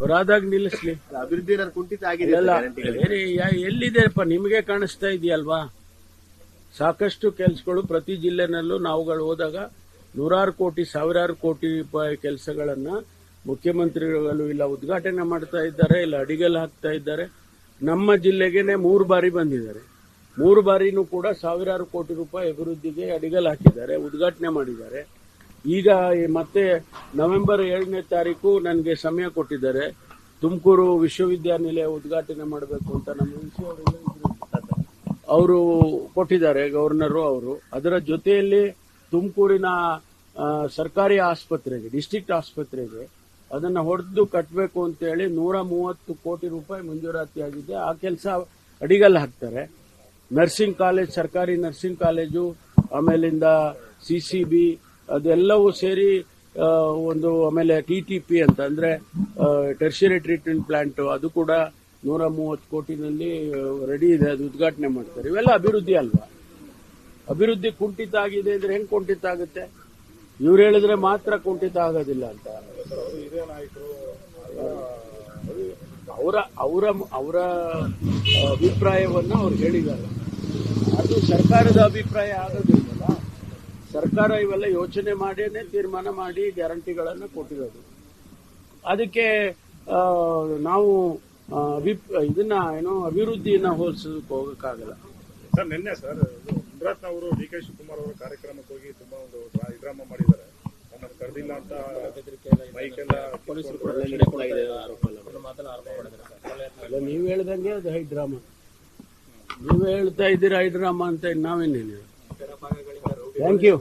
ಅವರಾದಾಗ ನಿಲ್ಲಿಸ್ಲಿ. ಅಭಿವೃದ್ಧಿ ಏನಾದ್ರು ಕುಂಠಿತ ಆಗಿದೆ ಎಲ್ಲ ಎಲ್ಲಿದೆಪ್ಪ ನಿಮಗೆ ಕಾಣಿಸ್ತಾ ಇದೆಯಲ್ವಾ? ಸಾಕಷ್ಟು ಕೆಲಸಗಳು ಪ್ರತಿ ಜಿಲ್ಲೆನಲ್ಲೂ ನಾವುಗಳು ಹೋದಾಗ ನೂರಾರು ಕೋಟಿ ಸಾವಿರಾರು ಕೋಟಿ ರೂಪಾಯಿ ಕೆಲಸಗಳನ್ನ ಮುಖ್ಯಮಂತ್ರಿಗಳು ಇಲ್ಲ ಉದ್ಘಾಟನೆ ಮಾಡ್ತಾ ಇದ್ದಾರೆ, ಇಲ್ಲ ಅಡಿಗಲ್ ಹಾಕ್ತಾ ಇದ್ದಾರೆ. ನಮ್ಮ ಜಿಲ್ಲೆಗೆನೆ 3 ಬಾರಿ ಬಂದಿದ್ದಾರೆ. 3 ಬಾರಿನೂ ಕೂಡ ಸಾವಿರಾರು ಕೋಟಿ ರೂಪಾಯಿ ಅಭಿವೃದ್ಧಿಗೆ ಅಡಿಗಲ್ ಹಾಕಿದ್ದಾರೆ, ಉದ್ಘಾಟನೆ ಮಾಡಿದ್ದಾರೆ. ಈಗ ಮತ್ತೆ ನವೆಂಬರ್ 7ನೇ ತಾರೀಕು ನನಗೆ ಸಮಯ ಕೊಟ್ಟಿದ್ದಾರೆ. ತುಮಕೂರು ವಿಶ್ವವಿದ್ಯಾನಿಲಯ ಉದ್ಘಾಟನೆ ಮಾಡಬೇಕು ಅಂತ ನಮ್ಮ ಅವರು ಕೊಟ್ಟಿದ್ದಾರೆ, ಗವರ್ನರು ಅವರು. ಅದರ ಜೊತೆಯಲ್ಲಿ ತುಮಕೂರಿನ ಸರ್ಕಾರಿ ಆಸ್ಪತ್ರೆಗೆ, ಡಿಸ್ಟ್ರಿಕ್ಟ್ ಆಸ್ಪತ್ರೆಗೆ ಅದನ್ನು ಹೊಡೆದು ಕಟ್ಟಬೇಕು ಅಂತ ಹೇಳಿ 130 ಕೋಟಿ ರೂಪಾಯಿ ಮಂಜೂರಾತಿ ಆಗಿದೆ. ಆ ಕೆಲಸ ಅಡಿಗಲ್ ಹಾಕ್ತಾರೆ. ನರ್ಸಿಂಗ್ ಕಾಲೇಜ್, ಸರ್ಕಾರಿ ನರ್ಸಿಂಗ್ ಕಾಲೇಜು, ಆಮೇಲಿಂದ CCB ಅದೆಲ್ಲವೂ ಸೇರಿ ಒಂದು, ಆಮೇಲೆ TTP ಅಂತ ಅಂದ್ರೆ ಟೆರ್ಷಿಯರಿ ಟ್ರೀಟ್ಮೆಂಟ್ ಪ್ಲಾಂಟ್, ಅದು ಕೂಡ 130 ಕೋಟಿನಲ್ಲಿ ರೆಡಿ ಇದೆ, ಅದು ಉದ್ಘಾಟನೆ ಮಾಡ್ತಾರೆ. ಇವೆಲ್ಲ ಅಭಿವೃದ್ಧಿ ಅಲ್ವಾ? ಅಭಿವೃದ್ಧಿ ಕುಂಠಿತ ಆಗಿದೆ ಅಂದ್ರೆ ಹೆಂಗ್ ಕುಂಠಿತ ಆಗುತ್ತೆ? ಇವ್ರು ಹೇಳಿದ್ರೆ ಮಾತ್ರ ಕುಂಠಿತ ಆಗೋದಿಲ್ಲ ಅಂತ. ಅವರ ಅಭಿಪ್ರಾಯವನ್ನ ಅವ್ರು ಹೇಳಿದ್ದಾರೆ. ಅದು ಸರ್ಕಾರದ ಅಭಿಪ್ರಾಯ ಆಗೋದಿಲ್ಲಲ್ಲ. ಸರ್ಕಾರ ಇವೆಲ್ಲ ಯೋಚನೆ ಮಾಡೇನೆ ತೀರ್ಮಾನ ಮಾಡಿ ಗ್ಯಾರಂಟಿಗಳನ್ನು ಕೊಟ್ಟಿರೋದು. ಅದಕ್ಕೆ ನಾವು ಇದನ್ನ ಅಭಿವೃದ್ಧಿಯನ್ನ ಹೋಲಿಸೋದಕ್ಕೆ ಹೋಗಕ್ಕಾಗಲ್ಲ. ಸರ್, ನಿನ್ನೆ ಸರ್ ಗುಜರಾತ್ ಅವರು DK ಶಿವಕುಮಾರ್ ಅವರ ಕಾರ್ಯಕ್ರಮಕ್ಕೆ ಹೋಗಿ ತುಂಬಾ ಒಂದು ಡ್ರಾಮಾ ಮಾಡಿದ್ದಾರೆ. ನಮ್ಮನ್ನು ಕರೆದಿಲ್ಲ ಅಂತ ಮೈಕೆಲ್ಲ ನೀವು ಹೇಳ್ದಂಗೆ ಅದು ಹೈ ಡ್ರಾಮಾ. ನೀವು ಹೇಳ್ತಾ ಇದ್ದೀರಾ ಹೈ ಡ್ರಾಮಾ ಅಂತ, ನಾವೇನೇನು. Thank you.